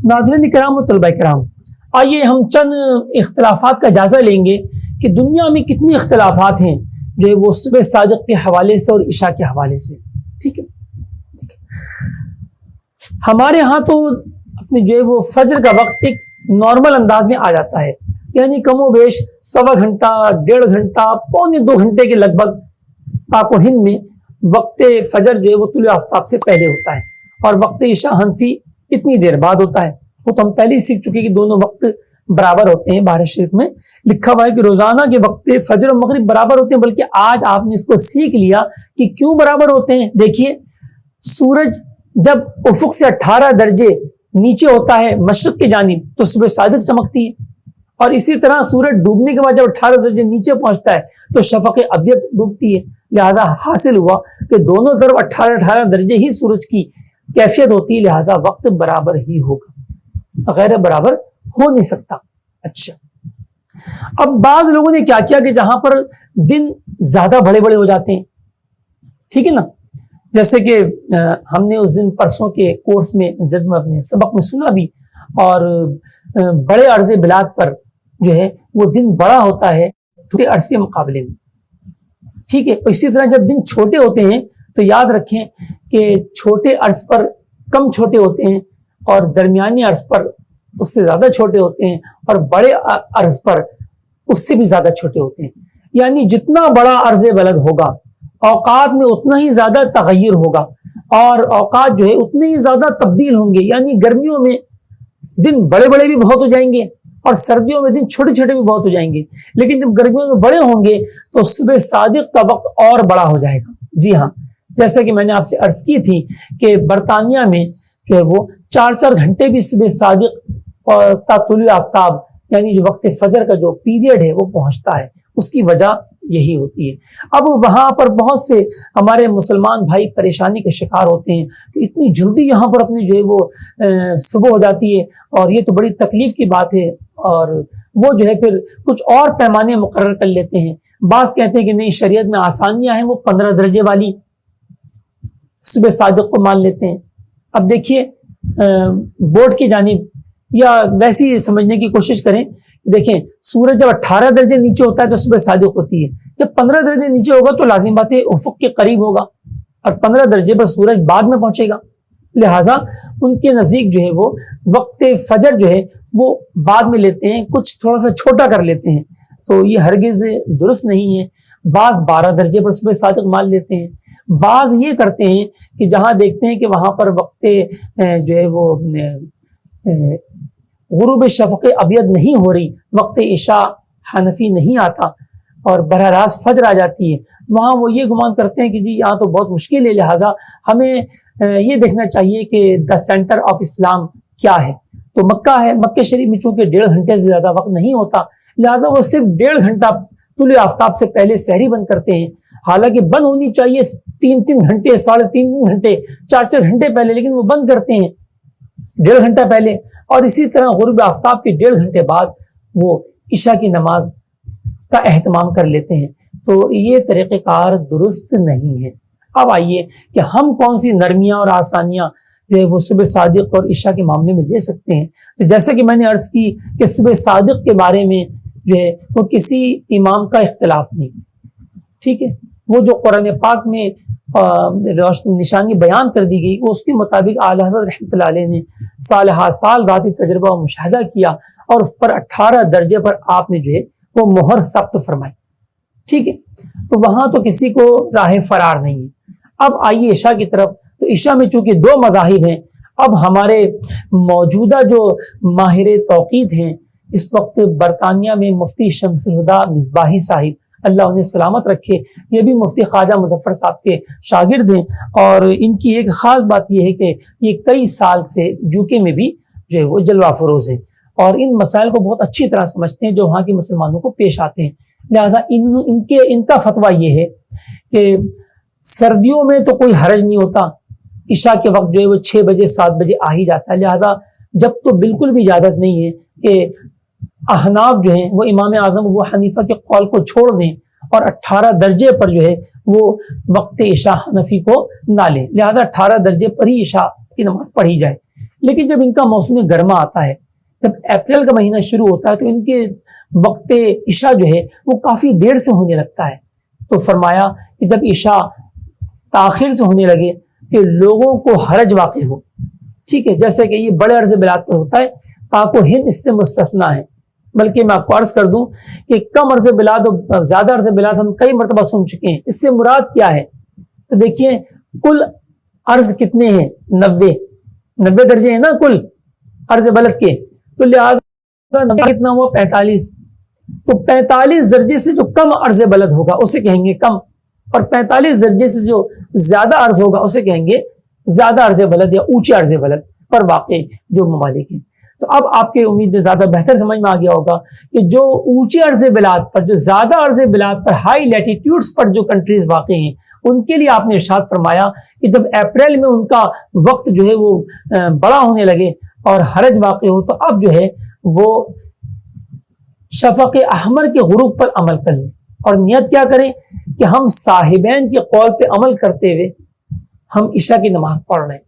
ناظرین کرام و طلبہ کرام، آئیے ہم چند اختلافات کا جائزہ لیں گے کہ دنیا میں کتنی اختلافات ہیں جو ہے وہ صبح صادق کے حوالے سے اور عشاء کے حوالے سے. ٹھیک ہے، ہمارے ہاں تو اپنے جو ہے وہ فجر کا وقت ایک نارمل انداز میں آ جاتا ہے، یعنی کم و بیش 1.25 گھنٹہ 1.5 گھنٹہ 1.25 گھنٹے کے لگ بھگ پاک و ہند میں وقت فجر جو ہے وہ طلوع آفتاب سے پہلے ہوتا ہے، اور وقت عشاء حنفی اتنی دیر بعد ہوتا ہے. وہ تو ہم پہلے ہی سیکھ چکے کہ دونوں وقت برابر ہوتے ہیں. بہار شریف میں لکھا ہوا ہے کہ روزانہ کے وقت فجر و مغرب برابر ہوتے ہیں، بلکہ آج آپ نے اس کو سیکھ لیا کہ کیوں برابر ہوتے ہیں. دیکھیے، سورج جب افق سے 18 درجے نیچے ہوتا ہے مشرق کی جانب تو صبح صادق چمکتی ہے، اور اسی طرح سورج ڈوبنے کے بعد جب 18 درجے نیچے پہنچتا ہے تو شفق ابیض ڈوبتی ہے. لہذا حاصل ہوا کہ دونوں طرف 18 درجے ہی سورج کی کیفیت ہوتی ہے، لہذا وقت برابر ہی ہوگا، غیر برابر ہو نہیں سکتا. اچھا، اب بعض لوگوں نے کیا کیا کہ جہاں پر دن زیادہ بڑے بڑے ہو جاتے ہیں، ٹھیک ہے نا، جیسے کہ ہم نے اس دن پرسوں کے کورس میں جب میں اپنے سبق میں سنا بھی، اور بڑے عرض بلاد پر جو ہے وہ دن بڑا ہوتا ہے چھوٹے عرض کے مقابلے میں. ٹھیک ہے، اسی طرح جب دن چھوٹے ہوتے ہیں تو یاد رکھیں کہ چھوٹے عرض پر کم چھوٹے ہوتے ہیں، اور درمیانی عرض پر اس سے زیادہ چھوٹے ہوتے ہیں، اور بڑے عرض پر اس سے بھی زیادہ چھوٹے ہوتے ہیں. یعنی جتنا بڑا عرض بلد ہوگا اوقات میں اتنا ہی زیادہ تغیر ہوگا، اور اوقات جو ہے اتنے ہی زیادہ تبدیل ہوں گے. یعنی گرمیوں میں دن بڑے بڑے بھی بہت ہو جائیں گے، اور سردیوں میں دن چھوٹے چھوٹے بھی بہت ہو جائیں گے. لیکن جب گرمیوں میں بڑے ہوں گے تو صبح صادق کا وقت اور بڑا ہو جائے گا. جی ہاں، جیسا کہ میں نے آپ سے عرض کی تھی کہ برطانیہ میں جو ہے وہ 4 گھنٹے بھی صبح صادق اور تا طلوع آفتاب یعنی جو وقت فجر کا جو پیریڈ ہے وہ پہنچتا ہے. اس کی وجہ یہی ہوتی ہے. اب وہاں پر بہت سے ہمارے مسلمان بھائی پریشانی کے شکار ہوتے ہیں کہ اتنی جلدی یہاں پر اپنی جو ہے وہ صبح ہو جاتی ہے، اور یہ تو بڑی تکلیف کی بات ہے، اور وہ جو ہے پھر کچھ اور پیمانے مقرر کر لیتے ہیں. بعض کہتے ہیں کہ نہیں، شریعت میں آسانیاں ہیں، وہ 15 درجے والی صبح صادق کو مان لیتے ہیں. اب دیکھیے، بورڈ کی جانب یا ویسی سمجھنے کی کوشش کریں، دیکھیں سورج جب 18 درجے نیچے ہوتا ہے تو صبح صادق ہوتی ہے، جب 15 درجے نیچے ہوگا تو لازمی بات ہے افق کے قریب ہوگا، اور 15 درجے پر سورج بعد میں پہنچے گا. لہٰذا ان کے نزدیک جو ہے وہ وقت فجر جو ہے وہ بعد میں لیتے ہیں، کچھ تھوڑا سا چھوٹا کر لیتے ہیں. تو یہ ہرگز درست نہیں ہے. بعض 12 درجے پر صبح صادق مان لیتے ہیں، بعض یہ کرتے ہیں کہ جہاں دیکھتے ہیں کہ وہاں پر وقت جو ہے وہ غروب شفق ابیض نہیں ہو رہی، وقت عشاء حنفی نہیں آتا اور براہ راست فجر آ جاتی ہے، وہاں وہ یہ گمان کرتے ہیں کہ جی یہاں تو بہت مشکل ہے، لہٰذا ہمیں یہ دیکھنا چاہیے کہ دا سینٹر آف اسلام کیا ہے. تو مکہ ہے، مکہ شریف میں چونکہ 1.5 گھنٹے سے زیادہ وقت نہیں ہوتا، لہٰذا وہ صرف 1.5 گھنٹہ طلوع آفتاب سے پہلے سحری بند کرتے ہیں. حالانکہ بند ہونی چاہیے 3 گھنٹے 3.5 گھنٹے 4 گھنٹے پہلے، لیکن وہ بند کرتے ہیں 1.5 گھنٹہ پہلے. اور اسی طرح غروب آفتاب کے 1.5 گھنٹے بعد وہ عشاء کی نماز کا اہتمام کر لیتے ہیں. تو یہ طریقہ کار درست نہیں ہے. اب آئیے کہ ہم کون سی نرمیاں اور آسانیاں جو ہے وہ صبح صادق اور عشاء کے معاملے میں لے سکتے ہیں. تو جیسے کہ میں نے عرض کی کہ صبح صادق کے بارے میں جو ہے وہ کسی امام کا اختلاف نہیں، ٹھیک ہے. وہ جو قرآن پاک میں نشانی بیان کر دی گئی وہ اس کے مطابق اعلیٰ حضرت رحمۃ اللہ علیہ نے سال ذاتی تجربہ و مشاہدہ کیا، اور اس پر 18 درجے پر آپ نے جو ہے وہ مہر ثبت فرمائی. ٹھیک ہے، تو وہاں تو کسی کو راہ فرار نہیں ہے. اب آئیے عشاء کی طرف. تو عشاء میں چونکہ 2 مذاہب ہیں، اب ہمارے موجودہ جو ماہر توقیت ہیں اس وقت برطانیہ میں مفتی شمس الہدا مصباحی صاحب اللہ انہیں سلامت رکھے، یہ بھی مفتی خواجہ مظفر صاحب کے شاگرد ہیں، اور ان کی ایک خاص بات یہ ہے کہ یہ کئی سال سے UK میں بھی جو ہے وہ جلوہ فروز ہے، اور ان مسائل کو بہت اچھی طرح سمجھتے ہیں جو وہاں کے مسلمانوں کو پیش آتے ہیں. لہذا ان کا فتویٰ یہ ہے کہ سردیوں میں تو کوئی حرج نہیں ہوتا، عشاء کے وقت جو ہے وہ 6 بجے 7 بجے آ ہی جاتا ہے. لہذا جب تو بالکل بھی اجازت نہیں ہے کہ احناف جو ہیں وہ امام اعظم ابو حنیفہ کے قول کو چھوڑ دیں اور 18 درجے پر جو ہے وہ وقت عشاء حنفی کو نہ لیں. لہذا 18 درجے پر ہی عشاء کی نماز پڑھی جائے. لیکن جب ان کا موسم گرما آتا ہے، جب اپریل کا مہینہ شروع ہوتا ہے، تو ان کے وقت عشاء جو ہے وہ کافی دیر سے ہونے لگتا ہے۔ تو فرمایا کہ جب عشاء تاخیر سے ہونے لگے کہ لوگوں کو حرج واقع ہو، ٹھیک ہے، جیسے کہ یہ بڑے عرض بلاد پر ہوتا ہے، پاک و ہند اس سے مستثنا ہے۔ بلکہ میں آپ کو عرض کر دوں کہ کم عرض بلاد اور زیادہ عرض بلاد ہم کئی مرتبہ سن چکے ہیں، اس سے مراد کیا ہے؟ تو دیکھیے کل عرض کتنے ہیں؟ 90 درجے ہیں نا کل عرض بلد کے، تو لہٰذا کتنا ہوا؟ 45۔ تو 45 درجے سے جو کم عرض بلد ہوگا اسے کہیں گے کم، اور 45 درجے سے جو زیادہ عرض ہوگا اسے کہیں گے زیادہ عرض بلد یا اونچے عرض بلد پر واقع جو ممالک ہیں۔ تو اب آپ کے امید زیادہ بہتر سمجھ میں آ گیا ہوگا کہ جو اونچے عرض بلاد پر، جو زیادہ عرض بلاد پر، ہائی لیٹیٹیوڈز پر جو کنٹریز واقع ہیں، ان کے لیے آپ نے ارشاد فرمایا کہ جب اپریل میں ان کا وقت جو ہے وہ بڑا ہونے لگے اور حرج واقع ہو، تو اب جو ہے وہ شفق احمر کے غروب پر عمل کر لیں اور نیت کیا کریں کہ ہم صاحبین کے قول پہ عمل کرتے ہوئے ہم عشاء کی نماز پڑھ رہے ہیں،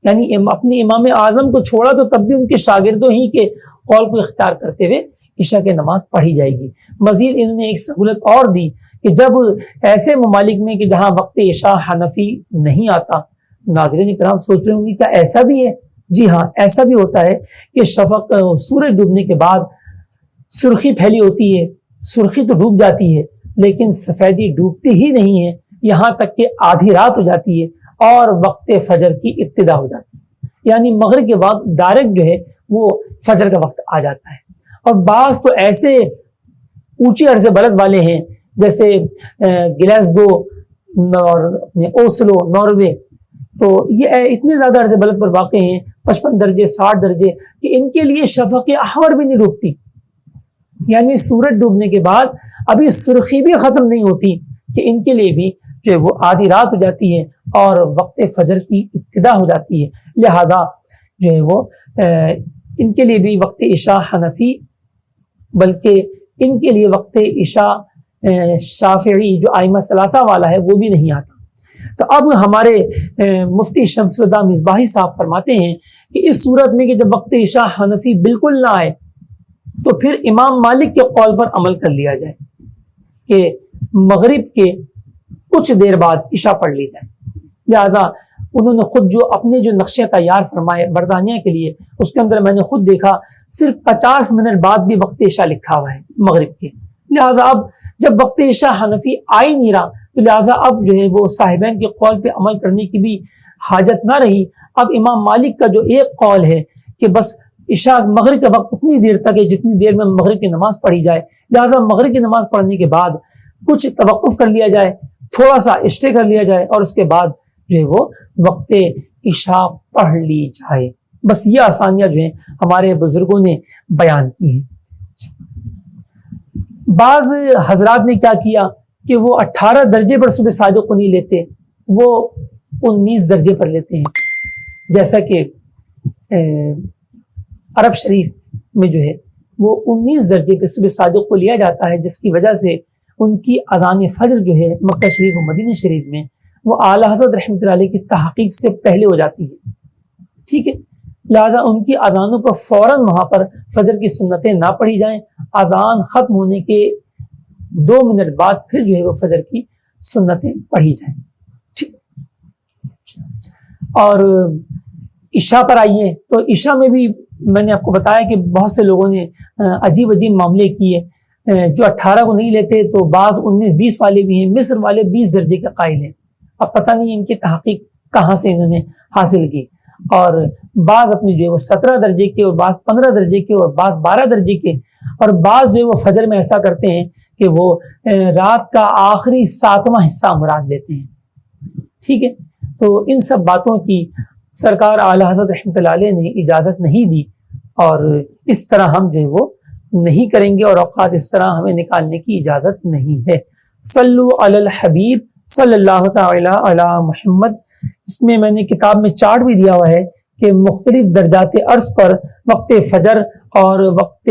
یعنی اپنے امام اعظم کو چھوڑا تو تب بھی ان کے شاگردوں ہی کے قول کو اختیار کرتے ہوئے عشاء کی نماز پڑھی جائے گی۔ مزید انہوں نے ایک سہولت اور دی کہ جب ایسے ممالک میں کہ جہاں وقت عشاء حنفی نہیں آتا، ناظرین کرام سوچ رہے ہوں گے کیا ایسا بھی ہے؟ جی ہاں، ایسا بھی ہوتا ہے کہ شفق سورج ڈوبنے کے بعد سرخی پھیلی ہوتی ہے، سرخی تو ڈوب جاتی ہے لیکن سفیدی ڈوبتی ہی نہیں ہے، یہاں تک کہ آدھی رات ہو جاتی ہے اور وقت فجر کی ابتدا ہو جاتی ہے، یعنی مغرب کے بعد ڈائریکٹ جو ہے وہ فجر کا وقت آ جاتا ہے۔ اور بعض تو ایسے اونچے عرض بلد والے ہیں جیسے گلیسگو اور اوسلو ناروے، تو یہ اتنے زیادہ عرض بلد پر واقع ہیں، 55 درجے 60 درجے، کہ ان کے لیے شفق احمر بھی نہیں ڈوبتی، یعنی سورج ڈوبنے کے بعد ابھی سرخی بھی ختم نہیں ہوتی کہ ان کے لیے بھی جو ہے وہ آدھی رات ہو جاتی ہے اور وقت فجر کی ابتدا ہو جاتی ہے۔ لہذا جو ہے وہ ان کے لیے بھی وقت عشاء حنفی، بلکہ ان کے لیے وقت عشاء شافعی جو ائمہ ثلاثہ والا ہے وہ بھی نہیں آتا۔ تو اب ہمارے مفتی شمس الہدیٰ مصباحی صاحب فرماتے ہیں کہ اس صورت میں کہ جب وقت عشاء حنفی بالکل نہ آئے تو پھر امام مالک کے قول پر عمل کر لیا جائے کہ مغرب کے کچھ دیر بعد عشاء پڑھ لی جائے۔ لہذا انہوں نے خود جو اپنے جو نقشے تیار فرمائے برطانیہ کے لیے، اس کے اندر میں نے خود دیکھا صرف 50 منٹ بعد بھی وقت عشاء لکھا ہوا ہے مغرب کے۔ لہذا اب جب وقت عشاء حنفی آ ہی نہیں رہا تو لہذا اب جو ہے وہ صاحبین کے قول پہ عمل کرنے کی بھی حاجت نہ رہی۔ اب امام مالک کا جو ایک قول ہے کہ بس عشاء مغرب کا وقت اتنی دیر تک ہے جتنی دیر میں مغرب کی نماز پڑھی جائے، لہذا مغرب کی نماز پڑھنے کے بعد کچھ توقف کر لیا جائے، تھوڑا سا اسٹے کر لیا جائے اور اس کے بعد جو ہے وہ وقت عشاء پڑھ لی جائے۔ بس یہ آسانیاں جو ہیں ہمارے بزرگوں نے بیان کی ہیں۔ بعض حضرات نے کیا کیا کہ وہ 18 درجے پر صبح صادق کو نہیں لیتے، وہ 19 درجے پر لیتے ہیں، جیسا کہ عرب شریف میں جو ہے وہ 19 درجے پہ صبح صادق کو لیا جاتا ہے، جس کی وجہ سے ان کی اذان فجر جو ہے مکہ شریف و مدینہ شریف میں وہ اعلیٰ حضرت رحمۃ اللہ علیہ کی تحقیق سے پہلے ہو جاتی ہے، ٹھیک ہے۔ لہذا ان کی اذانوں پر فوراً وہاں پر فجر کی سنتیں نہ پڑھی جائیں، اذان ختم ہونے کے 2 منٹ بعد پھر جو ہے وہ فجر کی سنتیں پڑھی جائیں، ٹھیک۔ اور عشاء پر آئیے تو عشاء میں بھی میں نے آپ کو بتایا کہ بہت سے لوگوں نے عجیب معاملے کیے، جو 18 کو نہیں لیتے تو بعض 19-20 والے بھی ہیں، مصر والے 20 درجے کے قائل ہیں۔ اب پتہ نہیں ان کی تحقیق کہاں سے انہوں نے حاصل کی، اور بعض اپنے جو ہے وہ 17 درجے کے اور بعض 15 درجے کے اور بعض 12 درجے کے، اور بعض جو ہے وہ فجر میں ایسا کرتے ہیں کہ وہ رات کا آخری 7واں حصہ مراد لیتے ہیں، ٹھیک ہے۔ تو ان سب باتوں کی سرکار اعلیٰ حضرت رحمۃ اللہ علیہ نے اجازت نہیں دی، اور اس طرح ہم جو ہے وہ نہیں کریں گے، اور اوقات اس طرح ہمیں نکالنے کی اجازت نہیں ہے۔ صلو علی الحبیب صلی اللہ تعالی علی محمد۔ اس میں نے کتاب میں چارٹ بھی دیا ہوا ہے کہ مختلف درجات عرض پر وقت فجر اور وقت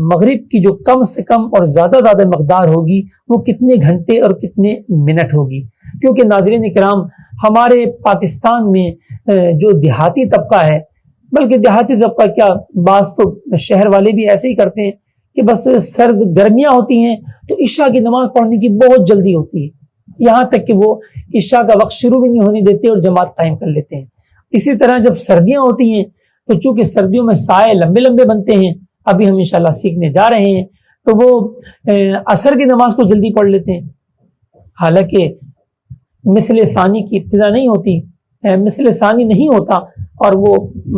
مغرب کی جو کم سے کم اور زیادہ مقدار ہوگی وہ کتنے گھنٹے اور کتنے منٹ ہوگی، کیونکہ ناظرین کرام ہمارے پاکستان میں جو دیہاتی طبقہ ہے بلکہ دیہاتی طبقہ کیا، بعض تو شہر والے بھی ایسے ہی کرتے ہیں کہ بس سرد گرمیاں ہوتی ہیں تو عشاء کی نماز پڑھنے کی بہت جلدی ہوتی ہے، یہاں تک کہ وہ عشاء کا وقت شروع بھی نہیں ہونے دیتے اور جماعت قائم کر لیتے ہیں۔ اسی طرح جب سردیاں ہوتی ہیں تو چونکہ سردیوں میں سائے لمبے لمبے بنتے ہیں، ابھی ہم انشاءاللہ سیکھنے جا رہے ہیں، تو وہ عصر کی نماز کو جلدی پڑھ لیتے ہیں، حالانکہ مثل ثانی کی ابتدا نہیں ہوتی، مثل ثانی نہیں ہوتا اور وہ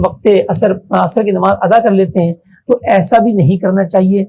وقت عصر کی نماز ادا کر لیتے ہیں۔ تو ایسا بھی نہیں کرنا چاہیے۔